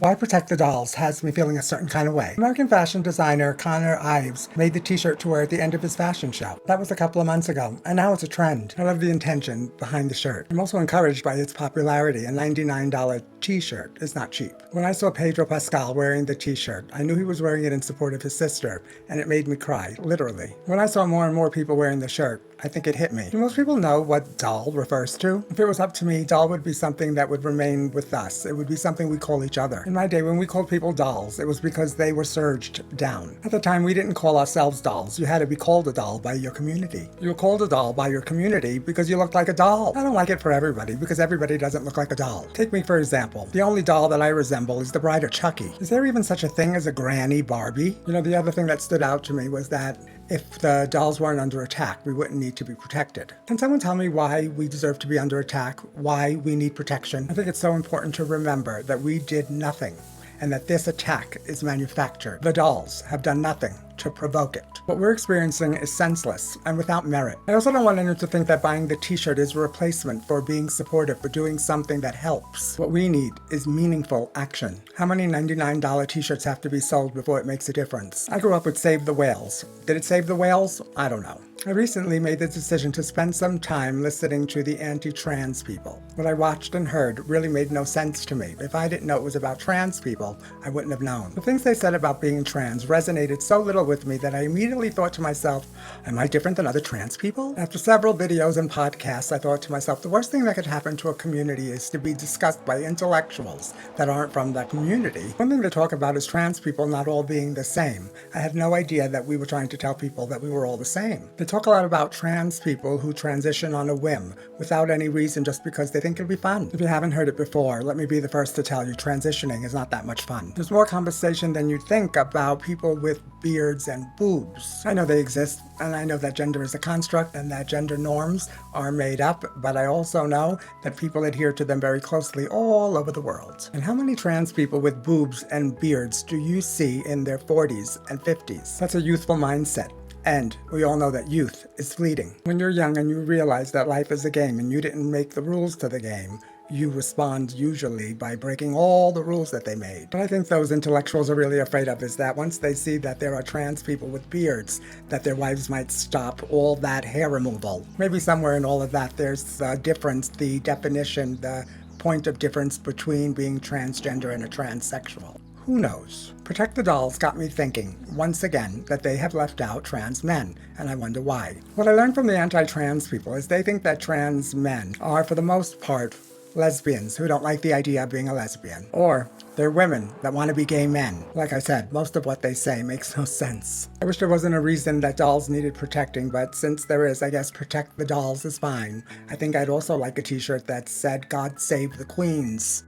Why Protect the Dolls has me feeling a certain kind of way. American fashion designer Connor Ives made the t-shirt to wear at the end of his fashion show. That was a couple of months ago, and now it's a trend. I love the intention behind the shirt. I'm also encouraged by its popularity. A $99 t-shirt is not cheap. When I saw Pedro Pascal wearing the t-shirt, I knew he was wearing it in support of his sister, and it made me cry, literally. When I saw more and more people wearing the shirt, I think it hit me. Do most people know what doll refers to? If it was up to me, doll would be something that would remain with us. It would be something we call each other. In my day, when we called people dolls, it was because they were surged down. At the time, we didn't call ourselves dolls. You had to be called a doll by your community. You were called a doll by your community because you looked like a doll. I don't like it for everybody because everybody doesn't look like a doll. Take me for example. The only doll that I resemble is the Bride of Chucky. Is there even such a thing as a granny Barbie? You know, the other thing that stood out to me was that if the dolls weren't under attack, we wouldn't need to be protected. Can someone tell me why we deserve to be under attack? Why we need protection? I think it's so important to remember that we did nothing and that this attack is manufactured. The dolls have done nothing to provoke it. What we're experiencing is senseless and without merit. I also don't want anyone to think that buying the t-shirt is a replacement for being supportive, for doing something that helps. What we need is meaningful action. How many $99 t-shirts have to be sold before it makes a difference? I grew up with Save the Whales. Did it save the whales? I don't know. I recently made the decision to spend some time listening to the anti-trans people. What I watched and heard really made no sense to me. If I didn't know it was about trans people, I wouldn't have known. The things they said about being trans resonated so little with me that I immediately thought to myself, am I different than other trans people? After several videos and podcasts, I thought to myself, the worst thing that could happen to a community is to be discussed by intellectuals that aren't from that community. One thing to talk about is trans people not all being the same. I had no idea that we were trying to tell people that we were all the same. They talk a lot about trans people who transition on a whim, without any reason, just because they think it'll be fun. If you haven't heard it before, let me be the first to tell you, transitioning is not that much fun. There's more conversation than you think about people with beards and boobs. I know they exist, and I know that gender is a construct and that gender norms are made up, but I also know that people adhere to them very closely all over the world. And how many trans people with boobs and beards do you see in their 40s and 50s? That's a youthful mindset. And we all know that youth is fleeting. When you're young and you realize that life is a game and you didn't make the rules to the game, you respond usually by breaking all the rules that they made. What I think those intellectuals are really afraid of is that once they see that there are trans people with beards, that their wives might stop all that hair removal. Maybe somewhere in all of that there's a difference, the definition, the point of difference between being transgender and a transsexual. Who knows? Protect the Dolls got me thinking, once again, that they have left out trans men, and I wonder why. What I learned from the anti-trans people is they think that trans men are, for the most part, lesbians who don't like the idea of being a lesbian. Or they're women that want to be gay men. Like I said, most of what they say makes no sense. I wish there wasn't a reason that dolls needed protecting, but since there is, I guess Protect the Dolls is fine. I think I'd also like a t-shirt that said, God Save the Queens.